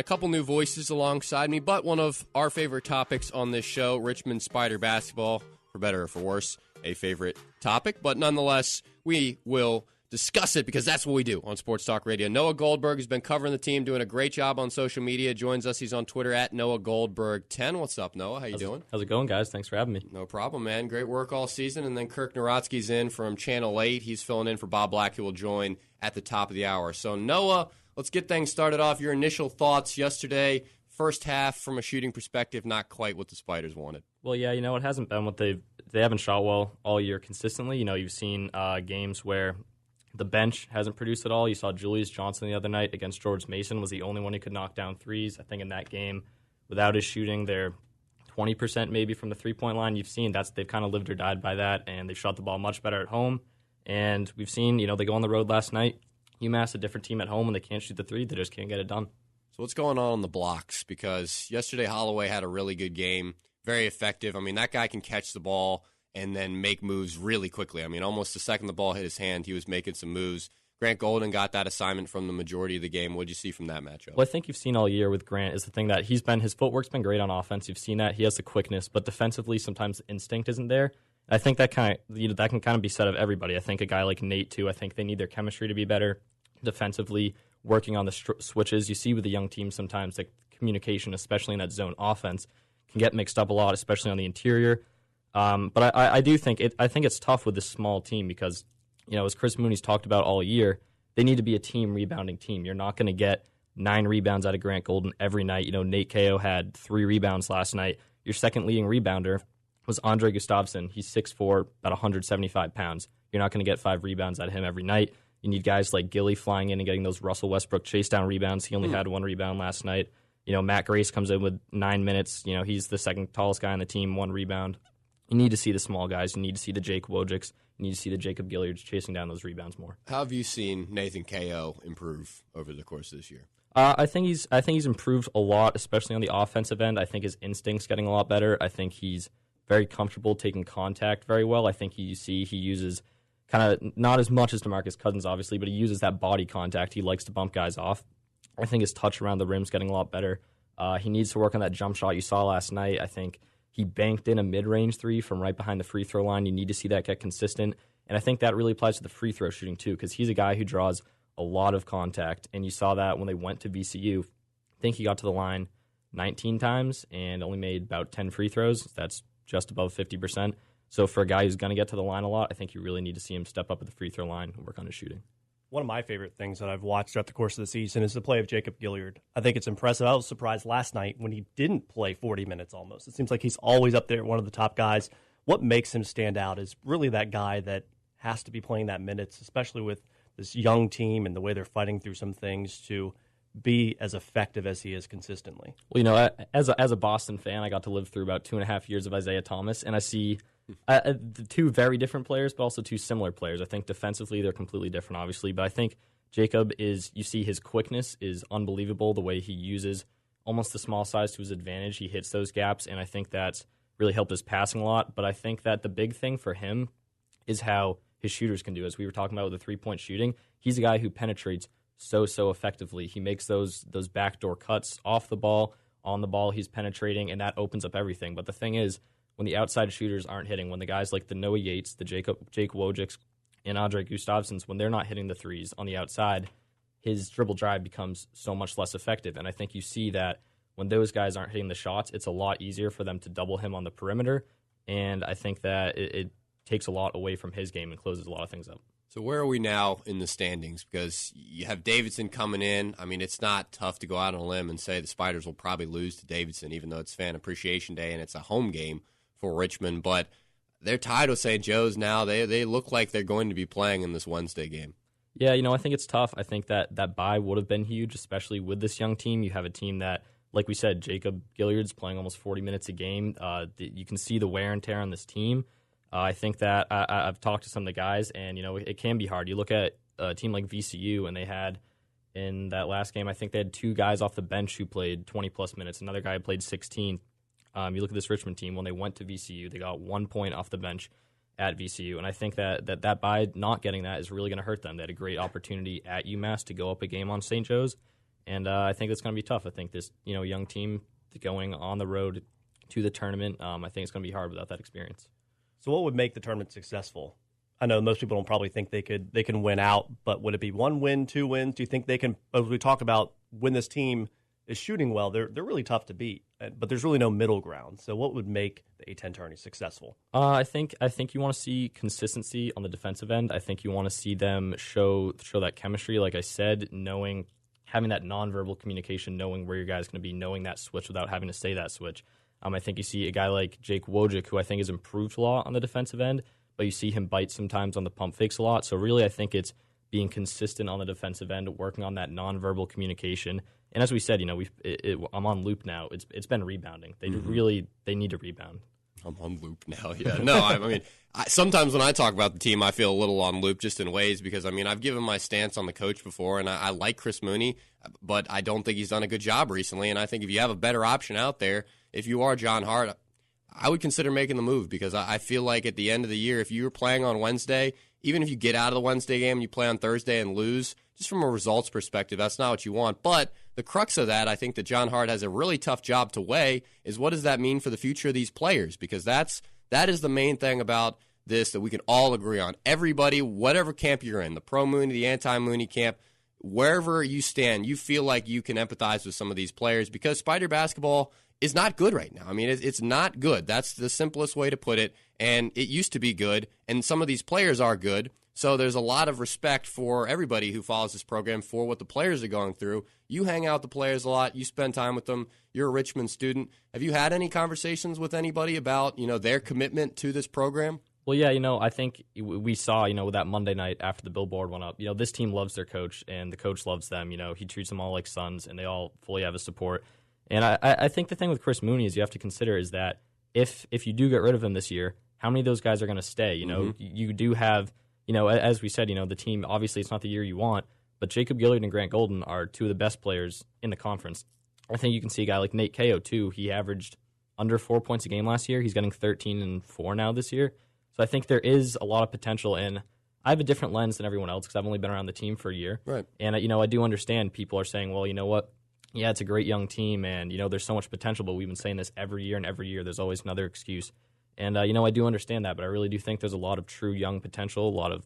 A couple new voices alongside me, but one of our favorite topics on this show, Richmond Spider basketball, for better or for worse, a favorite topic. But nonetheless, we will discuss it because that's what we do on Sports Talk Radio. Noah Goldberg has been covering the team, doing a great job on social media. Joins us. He's on Twitter at Noah Goldberg10. What's up, Noah? How you doing? How's it going, guys? Thanks for having me. No problem, man. Great work all season. And then Kirk Nawrotzky's in from Channel 8. He's filling in for Bob Black, who will join at the top of the hour. So, Noah, let's get things started off. Your initial thoughts yesterday. First half, from a shooting perspective, not quite what the Spiders wanted. Well, yeah, it hasn't been what they haven't shot well all year consistently. You've seen games where the bench hasn't produced at all. You saw Julius Johnson the other night against George Mason was the only one who could knock down threes. I think in that game, without his shooting, they're 20% maybe from the three-point line. You've seen they've kind of lived or died by that, and they've shot the ball much better at home. And we've seen, they go on the road last night. UMass, a different team at home, and they can't shoot the three. They just can't get it done. So what's going on the blocks? Because yesterday Holloway had a really good game, very effective. I mean, that guy can catch the ball and then make moves really quickly. I mean, almost the second the ball hit his hand, he was making some moves. Grant Golden got that assignment from the majority of the game. What did you see from that matchup? Well, I think you've seen all year with Grant is the thing that his footwork's been great on offense. You've seen that. He has the quickness, but defensively sometimes the instinct isn't there. I think that can kind of be said of everybody. I think a guy like Nate, too, I think they need their chemistry to be better defensively, working on the switches. You see with the young teams sometimes the communication, especially in that zone offense, can get mixed up a lot, especially on the interior. But I do think it's tough with this small team because, as Chris Mooney's talked about all year, they need to be a team rebounding team. You're not going to get 9 rebounds out of Grant Golden every night. Nate Ko had 3 rebounds last night. Your second leading rebounder was Andre Gustafsson. He's 6'4", about 175 pounds. You're not going to get 5 rebounds out of him every night. You need guys like Gilly flying in and getting those Russell Westbrook chase down rebounds. He only had 1 rebound last night. Matt Grace comes in with 9 minutes. He's the second tallest guy on the team, 1 rebound. You need to see the small guys. You need to see the Jake Wojiks. You need to see the Jacob Gilliards chasing down those rebounds more. How have you seen Nathan Ko improve over the course of this year? I think he's improved a lot, especially on the offensive end. I think his instinct's getting a lot better. I think he's very comfortable taking contact very well. I think he uses kind of not as much as DeMarcus Cousins, obviously, but he uses that body contact. He likes to bump guys off. I think his touch around the rim's getting a lot better. He needs to work on that jump shot you saw last night. I think he banked in a mid-range 3 from right behind the free throw line. You need to see that get consistent. And I think that really applies to the free throw shooting, too, because he's a guy who draws a lot of contact. And you saw that when they went to VCU. I think he got to the line 19 times and only made about 10 free throws. That's just above 50%. So for a guy who's going to get to the line a lot, I think you really need to see him step up at the free throw line and work on his shooting. One of my favorite things that I've watched throughout the course of the season is the play of Jacob Gilliard. I think it's impressive. I was surprised last night when he didn't play 40 minutes almost. It seems like he's always up there, one of the top guys. What makes him stand out is really that guy that has to be playing that minutes, especially with this young team and the way they're fighting through some things to be as effective as he is consistently. Well, as a Boston fan, I got to live through about 2.5 years of Isaiah Thomas, and I see the 2 very different players, but also 2 similar players. I think defensively they're completely different, obviously, but I think Jacob you see his quickness is unbelievable, the way he uses almost the small size to his advantage. He hits those gaps, and I think that's really helped his passing a lot. But I think that the big thing for him is how his shooters can do. As we were talking about with the three-point shooting, he's a guy who penetrates so effectively. He makes those backdoor cuts off the ball, on the ball, he's penetrating, and that opens up everything. But the thing is, when the outside shooters aren't hitting, when the guys like the Noah Yates, the Jake Wojiks, and Andre Gustafssons, when they're not hitting the threes on the outside, his dribble drive becomes so much less effective. And I think you see that when those guys aren't hitting the shots, it's a lot easier for them to double him on the perimeter. And I think that it takes a lot away from his game and closes a lot of things up. So where are we now in the standings? Because you have Davidson coming in. I mean, it's not tough to go out on a limb and say the Spiders will probably lose to Davidson, even though it's Fan Appreciation Day and it's a home game for Richmond. But they're tied with St. Joe's now. They look like they're going to be playing in this Wednesday game. Yeah, I think it's tough. I think that bye would have been huge, especially with this young team. You have a team that, like we said, Jacob Gilliard's playing almost 40 minutes a game. You can see the wear and tear on this team. I think that I've talked to some of the guys, and it can be hard. You look at a team like VCU, and they had in that last game, I think they had 2 guys off the bench who played 20-plus minutes. Another guy played 16. You look at this Richmond team, when they went to VCU, they got 1 point off the bench at VCU, and I think that by not getting that is really going to hurt them. They had a great opportunity at UMass to go up a game on St. Joe's, And I think it's going to be tough. I think this young team going on the road to the tournament, I think it's going to be hard without that experience. So what would make the tournament successful? I know most people don't probably think they can win out, but would it be 1 win, 2 wins? Do you think they can, as we talk about, when this team is shooting well, they're really tough to beat, but there's really no middle ground. So what would make the A-10 tourney successful? I think you want to see consistency on the defensive end. I think you want to see them show that chemistry, like I said, having that nonverbal communication, knowing where your guy's going to be, knowing that switch without having to say that switch. I think you see a guy like Jake Wojcik, who I think has improved a lot on the defensive end, but you see him bite sometimes on the pump fakes a lot. So really I think it's being consistent on the defensive end, working on that nonverbal communication. And as we said, I'm on loop now. It's been rebounding. They need to rebound. I'm on loop now. Yeah, no, I mean, sometimes when I talk about the team, I feel a little on loop just in ways because, I mean, I've given my stance on the coach before, and I like Chris Mooney, but I don't think he's done a good job recently. And I think if you have a better option out there, if you are John Hart, I would consider making the move because I feel like at the end of the year, if you were playing on Wednesday, even if you get out of the Wednesday game and you play on Thursday and lose, just from a results perspective, that's not what you want. But the crux of that, I think that John Hart has a really tough job to weigh, is what does that mean for the future of these players? Because that is the main thing about this that we can all agree on. Everybody, whatever camp you're in, the pro-Mooney, the anti-Mooney camp, wherever you stand, you feel like you can empathize with some of these players because Spider basketball is not good right now. I mean, it's not good. That's the simplest way to put it. And it used to be good, and some of these players are good. So there's a lot of respect for everybody who follows this program for what the players are going through. You hang out with the players a lot. You spend time with them. You're a Richmond student. Have you had any conversations with anybody about, their commitment to this program? Well, yeah, I think we saw, that Monday night after the billboard went up, this team loves their coach, and the coach loves them. He treats them all like sons, and they all fully have his support. And I think the thing with Chris Mooney is you have to consider is that if you do get rid of him this year, how many of those guys are going to stay? You do have, as we said, the team, obviously it's not the year you want, but Jacob Gilliard and Grant Golden are two of the best players in the conference. I think you can see a guy like Nate Kao, too. He averaged under 4 points a game last year. He's getting 13 and 4 now this year. So I think there is a lot of potential, and I have a different lens than everyone else because I've only been around the team for a year. Right. And, I do understand people are saying, well, you know what? Yeah, it's a great young team, and, there's so much potential, but we've been saying this every year, and every year there's always another excuse. And, I do understand that, but I really do think there's a lot of true young potential, a lot of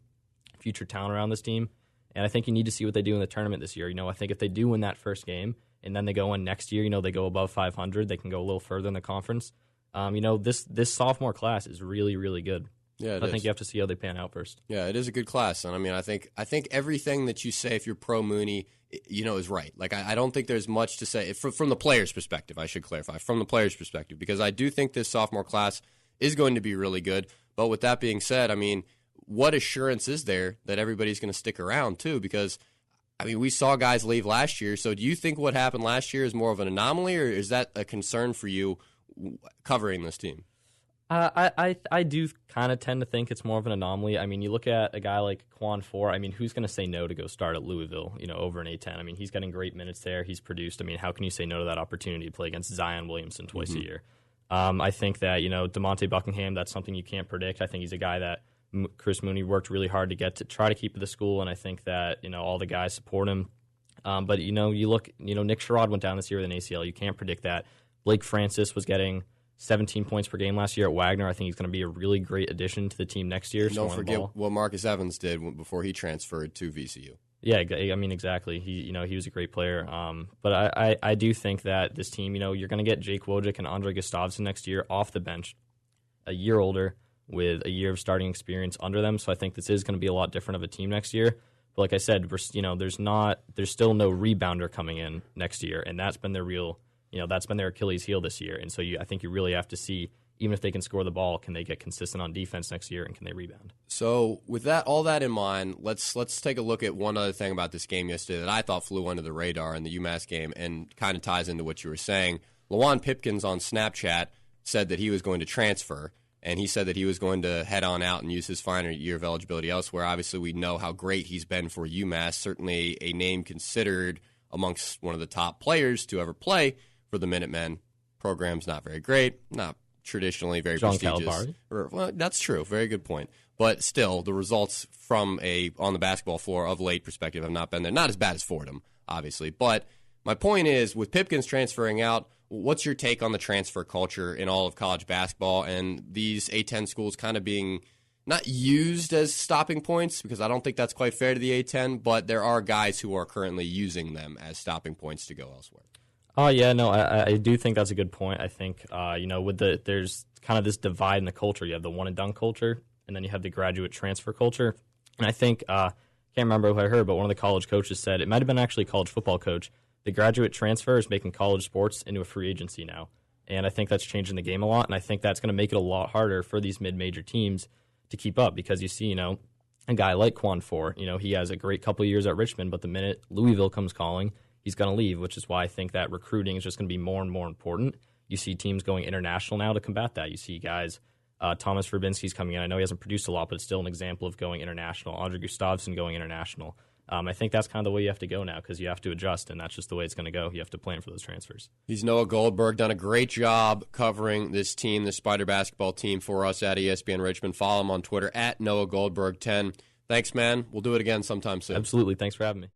future talent around this team. And I think you need to see what they do in the tournament this year. I think if they do win that first game, and then they go in next year, they go above 500, they can go a little further in the conference. This sophomore class is really, really good. Yeah, I think you have to see how they pan out first. Yeah, it is a good class, and I mean, I think everything that you say if you're pro Mooney, is right. Like I don't think there's much to say from the players' perspective. I should clarify from the players' perspective because I do think this sophomore class is going to be really good. But with that being said, I mean, what assurance is there that everybody's going to stick around too? Because I mean, we saw guys leave last year. So do you think what happened last year is more of an anomaly, or is that a concern for you covering this team? I do kind of tend to think it's more of an anomaly. I mean, you look at a guy like Quan Four. I mean, who's going to say no to go start at Louisville, over an A-10? I mean, he's getting great minutes there. He's produced. I mean, how can you say no to that opportunity to play against Zion Williamson twice a year? I think that, DeMonte Buckingham, that's something you can't predict. I think he's a guy that Chris Mooney worked really hard to get to try to keep at the school, and I think that, all the guys support him. But, you look, Nick Sherrod went down this year with an ACL. You can't predict that. Blake Francis was getting 17 points per game last year at Wagner. I think he's going to be a really great addition to the team next year. Don't forget what Marcus Evans did before he transferred to VCU. Yeah, I mean, exactly. He was a great player. But I do think that this team, you're going to get Jake Wojcik and Andre Gustavsson next year off the bench, a year older with a year of starting experience under them. So I think this is going to be a lot different of a team next year. But like I said, there's still no rebounder coming in next year, and that's been their real. That's been their Achilles heel this year. And so I think you really have to see, even if they can score the ball, can they get consistent on defense next year, and can they rebound? So with all that in mind, let's take a look at one other thing about this game yesterday that I thought flew under the radar in the UMass game and kind of ties into what you were saying. Lawan Pipkins on Snapchat said that he was going to transfer, and he said that he was going to head on out and use his final year of eligibility elsewhere. Obviously, we know how great he's been for UMass, certainly a name considered amongst one of the top players to ever play for the Minutemen. Program's not very great, not traditionally very John prestigious. Well, that's true. Very good point. But still, the results from on the basketball floor of late perspective have not been there. Not as bad as Fordham, obviously. But My point is, with Pipkins transferring out, what's your take on the transfer culture in all of college basketball and these A-10 schools kind of being not used as stopping points, because I don't think that's quite fair to the A-10, but there are guys who are currently using them as stopping points to go elsewhere. Oh, yeah, no, I do think that's a good point. I think, there's kind of this divide in the culture. You have the one-and-done culture, and then you have the graduate transfer culture. And I think, can't remember who I heard, but one of the college coaches said, it might have been actually a college football coach, the graduate transfer is making college sports into a free agency now. And I think that's changing the game a lot, and I think that's going to make it a lot harder for these mid-major teams to keep up, because you see, a guy like Quan Four, he has a great couple of years at Richmond, but the minute Louisville comes calling, he's going to leave, which is why I think that recruiting is just going to be more and more important. You see teams going international now to combat that. You see guys, Thomas Verbinski's coming in. I know he hasn't produced a lot, but it's still an example of going international. Andre Gustavsson going international. I think that's kind of the way you have to go now, because you have to adjust, and that's just the way it's going to go. You have to plan for those transfers. He's Noah Goldberg, done a great job covering this team, the Spider basketball team, for us at ESPN Richmond. Follow him on Twitter at Noah Goldberg 10. Thanks, man. We'll do it again sometime soon. Absolutely. Thanks for having me.